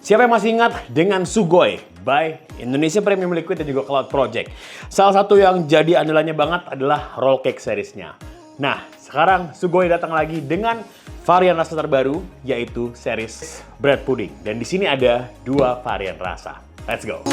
Siapa yang masih ingat dengan Sugoi by Indonesia Premium Liquid dan juga Cloud Project? Salah satu yang jadi andalannya banget adalah roll cake seriesnya. Nah, sekarang Sugoi datang lagi dengan varian rasa terbaru, yaitu series bread pudding. Dan di sini ada 2 varian rasa. Let's go!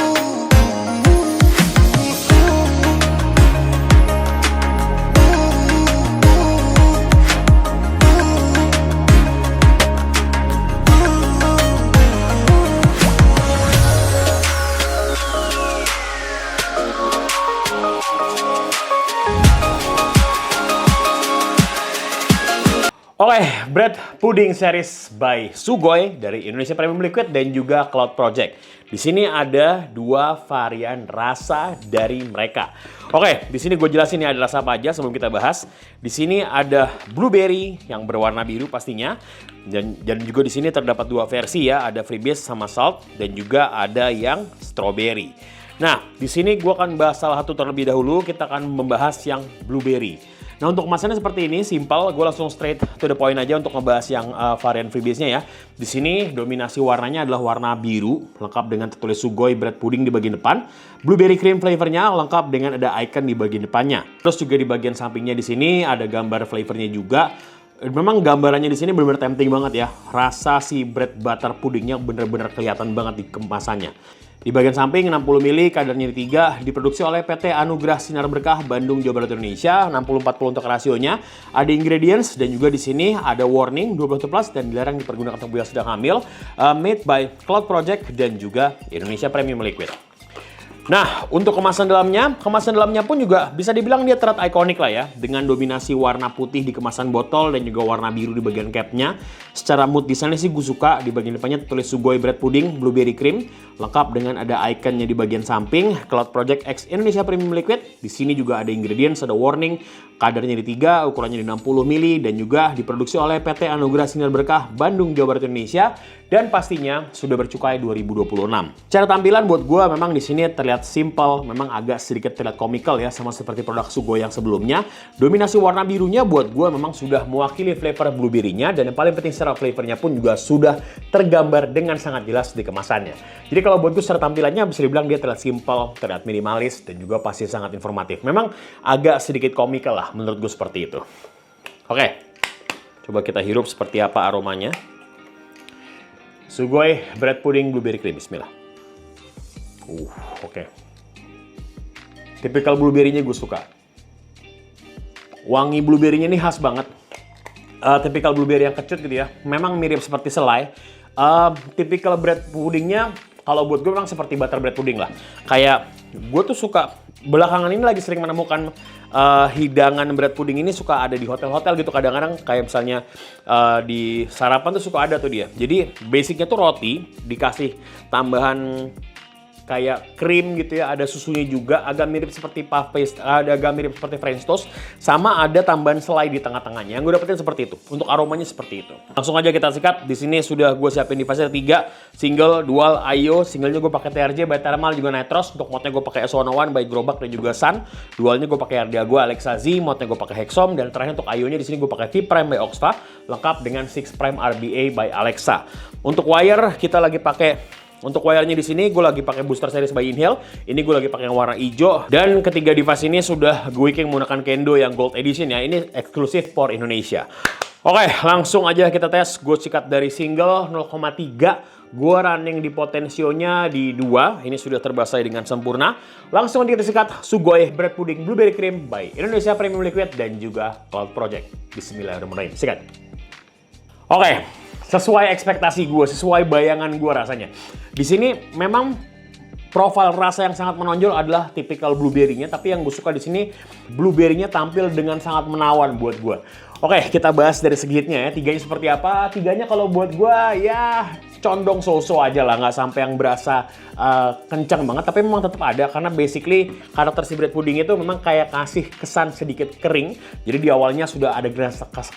Oke, bread pudding series by Sugoi dari Indonesia Premium Liquid dan juga Cloud Project. Di sini ada 2 varian rasa dari mereka. Oke, di sini gue jelasin ya ada rasa apa aja sebelum kita bahas. Di sini ada blueberry yang berwarna biru pastinya. Dan juga di sini terdapat 2 versi ya, ada freebase sama salt dan juga ada yang strawberry. Nah, di sini gue akan bahas salah satu terlebih dahulu. Kita akan membahas yang blueberry. Nah, untuk kemasannya seperti ini, simple. Gue langsung straight to the point aja untuk ngebahas yang varian freebase-nya ya. Di sini dominasi warnanya adalah warna biru, lengkap dengan tertulis Sugoi bread pudding di bagian depan. Blueberry cream flavornya lengkap dengan ada icon di bagian depannya. Terus juga di bagian sampingnya di sini ada gambar flavornya juga. Memang gambarannya di sini benar-benar tempting banget ya. Rasa si bread butter puddingnya benar-benar kelihatan banget di kemasannya. Di bagian samping 60 ml, kadarnya di 3, diproduksi oleh PT Anugrah Sinar Berkah Bandung, Jawa Barat, Indonesia. 60-40 untuk rasionya. Ada ingredients dan juga di sini ada warning 21+ dan dilarang dipergunakan untuk yang sedang hamil. Made by Cloud Project dan juga Indonesia Premium Liquid. Nah, untuk kemasan dalamnya pun juga bisa dibilang dia terlihat ikonik lah ya. Dengan dominasi warna putih di kemasan botol dan juga warna biru di bagian capnya. Secara mood desainnya sih gue suka. Di bagian depannya tertulis Sugoi bread pudding, blueberry cream. Lengkap dengan ada ikonnya di bagian samping. Cloud Project X Indonesia Premium Liquid. Di sini juga ada ingredients, ada warning. Kadarnya di 3, ukurannya di 60 ml. Dan juga diproduksi oleh PT Anugrah Sinar Berkah Bandung, Jawa Barat, Indonesia. Dan pastinya sudah bercukai 2026. Cara tampilan buat gue memang di sini terlihat simple, memang agak sedikit terlihat komikal ya, sama seperti produk Sugoi yang sebelumnya. Dominasi warna birunya buat gue memang sudah mewakili flavor blueberry-nya, dan yang paling penting secara flavornya pun juga sudah tergambar dengan sangat jelas di kemasannya. Jadi kalau buat gue secara tampilannya bisa dibilang dia terlihat simple, terlihat minimalis, dan juga pasti sangat informatif. Memang agak sedikit komikal lah menurut gue seperti itu. Oke, coba kita hirup seperti apa aromanya. Sugoi bread pudding blueberry cream, bismillah. Oke. Tipikal blueberry-nya gue suka. Wangi blueberry-nya ini khas banget. Tipikal blueberry yang kecut gitu ya. Memang mirip seperti selai. Tipikal bread puddingnya, kalau buat gue memang seperti butter bread pudding lah. Kayak gue tuh suka, belakangan ini lagi sering menemukan hidangan bread pudding ini suka ada di hotel-hotel gitu. Kadang-kadang kayak misalnya di sarapan tuh suka ada tuh dia. Jadi basicnya tuh roti, dikasih tambahan kayak krim gitu ya, ada susunya juga, agak mirip seperti puff paste, agak mirip seperti French toast, sama ada tambahan selai di tengah-tengahnya. Yang gue dapetin seperti itu, untuk aromanya seperti itu. Langsung aja kita sikat. Di sini sudah gue siapin di fase 3, single, dual, IO. Singlenya gue pakai TRJ by Thermal juga Nitros. Untuk modnya gue pakai S101 by Grobak dan juga Sun. Dualnya gue pakai Ardiago Alexa Z, modnya gue pakai Hexom, dan terakhir untuk IO-nya di sini gue pakai V Prime by Oxfa, lengkap dengan 6 Prime RBA by Alexa. Untuk wire kita lagi pakai. Untuk wire-nya di sini gue lagi pakai booster series by Inhale. Ini gue lagi pakai yang warna hijau. Dan ketiga device ini sudah gue menggunakan Kendo yang Gold Edition ya. Ini eksklusif for Indonesia. Oke, langsung aja kita tes. Gue sikat dari single 0,3. Gue running di potensionya di 2. Ini sudah terbasai dengan sempurna. Langsung aja kita sikat Sugoi bread pudding blueberry cream by Indonesia Premium Liquid dan juga Cloud Project. Bismillahirrahmanirrahim. Sikat. Oke. Sesuai ekspektasi gue, sesuai bayangan gue rasanya. Di sini memang profil rasa yang sangat menonjol adalah tipikal blueberry-nya, tapi yang gue suka di sini blueberry-nya tampil dengan sangat menawan buat gue. Oke, kita bahas dari segi hitnya ya. Tiganya seperti apa? Tiganya kalau buat gue ya condong so-so aja lah, nggak sampai yang berasa kencang banget, tapi memang tetap ada karena basically karakter si bread pudding itu memang kayak kasih kesan sedikit kering. Jadi di awalnya sudah ada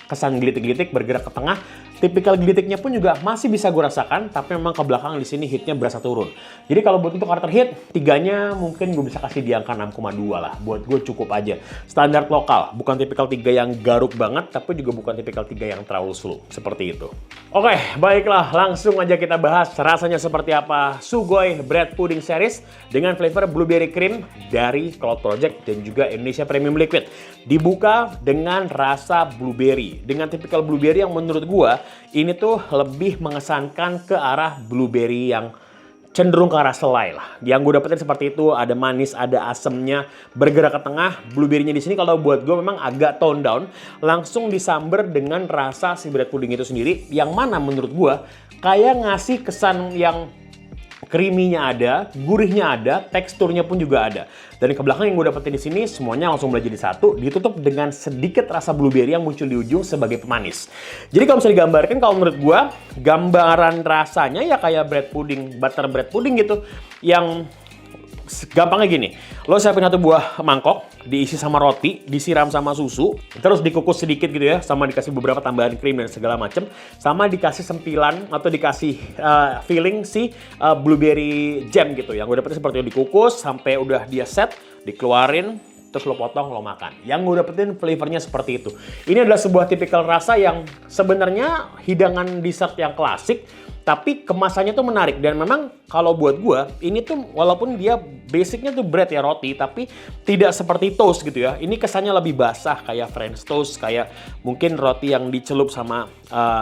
kesan gelitik-gelitik bergerak ke tengah. Tipikal gelitiknya pun juga masih bisa gue rasakan, tapi memang ke belakang di sini hitnya berasa turun. Jadi kalau buat untuk karakter hit, tiganya mungkin gue bisa kasih di angka 6,2 lah. Buat gue cukup aja. Standar lokal, bukan tipikal 3 yang garuk banget, tapi juga bukan tipikal 3 yang terlalu slow. Seperti itu. Oke, baiklah langsung aja saja kita bahas rasanya seperti apa Sugoi Bread Pudding Series dengan flavor Blueberry Cream dari Cloud Project dan juga Indonesia Premium Liquid. Dibuka dengan rasa blueberry, dengan tipikal blueberry yang menurut gua ini tuh lebih mengesankan ke arah blueberry yang cenderung ke arah selai lah. Yang gue dapetin seperti itu, ada manis, ada asemnya, bergerak ke tengah. Blueberry-nya di sini kalau buat gue memang agak tone down, langsung disamber dengan rasa si bread pudding itu sendiri, yang mana menurut gue kayak ngasih kesan yang creamy-nya ada, gurihnya ada, teksturnya pun juga ada. Dan ke belakang yang gue dapetin di sini semuanya langsung belajar jadi satu, ditutup dengan sedikit rasa blueberry yang muncul di ujung sebagai pemanis. Jadi kalau bisa digambarkan, kalau menurut gue gambaran rasanya ya kayak bread pudding, butter bread pudding gitu, yang gampangnya gini, lo siapin satu buah mangkok, diisi sama roti, disiram sama susu, terus dikukus sedikit gitu ya, sama dikasih beberapa tambahan krim dan segala macem, sama dikasih sempilan atau dikasih filling si blueberry jam gitu. Yang gue dapetin seperti itu, dikukus sampai udah dia set, dikeluarin, terus lo potong, lo makan. Yang gue dapetin flavornya seperti itu. Ini adalah sebuah tipikal rasa yang sebenarnya hidangan dessert yang klasik, tapi kemasannya tuh menarik. Dan memang kalau buat gue, ini tuh walaupun dia basicnya tuh bread ya, roti, tapi tidak seperti toast gitu ya. Ini kesannya lebih basah, kayak French toast, kayak mungkin roti yang dicelup sama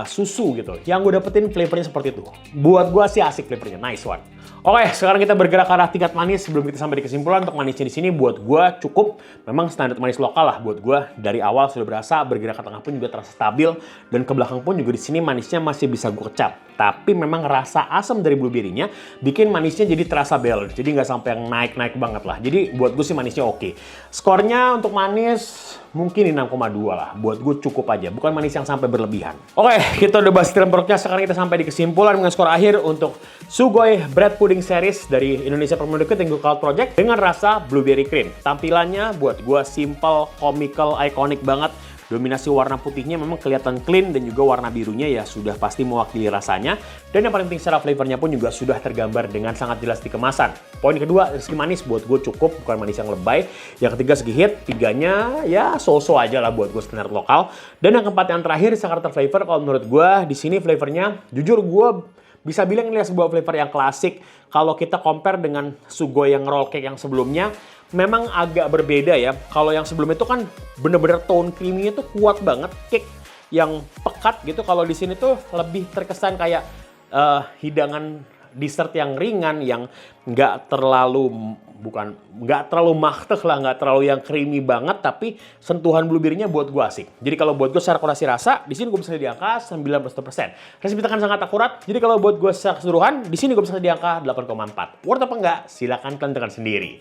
susu gitu. Yang gue dapetin flavornya seperti itu. Buat gue sih asik flavornya, nice one. Oke, sekarang kita bergerak ke arah tingkat manis. Sebelum kita sampai di kesimpulan, untuk manisnya di sini buat gue cukup. Memang standar manis lokal lah buat gue. Dari awal sudah berasa, bergerak ke tengah pun juga terasa stabil, dan ke belakang pun juga di sini manisnya masih bisa gue kecap. Tapi memang rasa asam dari blueberry-nya bikin manisnya jadi terasa balance. Jadi nggak sampai yang naik-naik banget lah. Jadi buat gue sih manisnya oke. Skornya untuk manis mungkin di 6,2 lah. Buat gue cukup aja. Bukan manis yang sampai berlebihan. Oke, kita udah bahas tiram perutnya. Sekarang kita sampai di kesimpulan dengan skor akhir untuk Sugoi Bread Pudding Series dari Indonesia Premium Liquid dan Cloud Project dengan rasa blueberry cream. Tampilannya buat gue simple, comical, iconic banget. Dominasi warna putihnya memang kelihatan clean, dan juga warna birunya ya sudah pasti mewakili rasanya. Dan yang paling penting secara flavornya pun juga sudah tergambar dengan sangat jelas di kemasan. Poin kedua, segi manis buat gue cukup, bukan manis yang lebay. Yang ketiga segi hit, tiganya ya so-so aja lah buat gue standar lokal. Dan yang keempat yang terakhir secara flavor, kalau menurut gue di sini flavornya jujur gue bisa bilang ini sebuah flavor yang klasik. Kalau kita compare dengan Sugoi yang roll cake yang sebelumnya, memang agak berbeda ya. Kalau yang sebelumnya itu kan bener-bener tone creamy-nya tuh kuat banget, cake yang pekat gitu. Kalau di sini tuh lebih terkesan kayak hidangan dessert yang ringan, yang nggak terlalu mahteh lah, nggak terlalu yang creamy banget, tapi sentuhan blueberry-nya buat gue asik. Jadi kalau buat gue secara korelasi rasa, di sini gue bisa di angka 91%. Rasa tekan sangat akurat. Jadi kalau buat gue secara keseluruhan, di sini gue bisa di angka 8,4. Worth apa enggak? Silakan kalian tekan sendiri.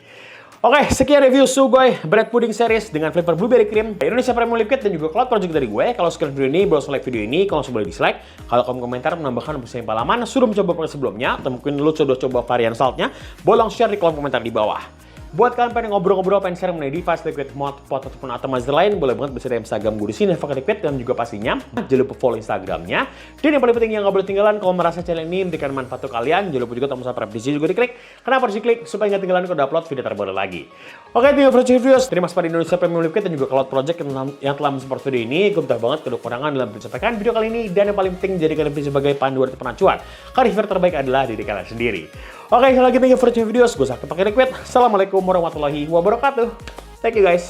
Oke, sekian review Sugoi Bread Pudding Series dengan flavor blueberry cream Indonesia Premium Liquid dan juga Cloud Project dari gue. Kalau suka video ini, boleh like video ini. Kalau boleh dislike. Kalau kamu komentar menambahkan bersama pengalaman sudah mencoba produk sebelumnya, atau mungkin lu sudah coba varian saltnya, boleh langsung share di kolom komentar di bawah. Buat kalian pengen ngobrol-ngobrol, pengen share mengenai device liquid, mod, pot, ataupun atomizer lain, boleh banget bisa di Instagram gue di sini, Liquid, dan juga pastinya jangan lupa follow Instagramnya. Dan yang paling penting yang nggak boleh tinggalan, kalau merasa channel ini memberikan manfaat untuk kalian, jangan lupa juga tombol subscribe di sini juga diklik. Kenapa harus diklik? Supaya nggak ketinggalan kalau upload video terbaru lagi. Oke, terima kasih videos. Terima kasih pada Indonesia Premium Liquid dan juga Cloud Project yang telah mensupport video ini. Gue minta banget kekurangan dalam menyampaikan video kali ini, dan yang paling penting jadikan video sebagai panduan atau pengacuan. Karena reviewer terbaik adalah diri kalian sendiri. Oke, sekali lagi thank you for watching videos. Gue Sakti pakai Liquid. Assalamualaikum warahmatullahi wabarakatuh. Thank you guys.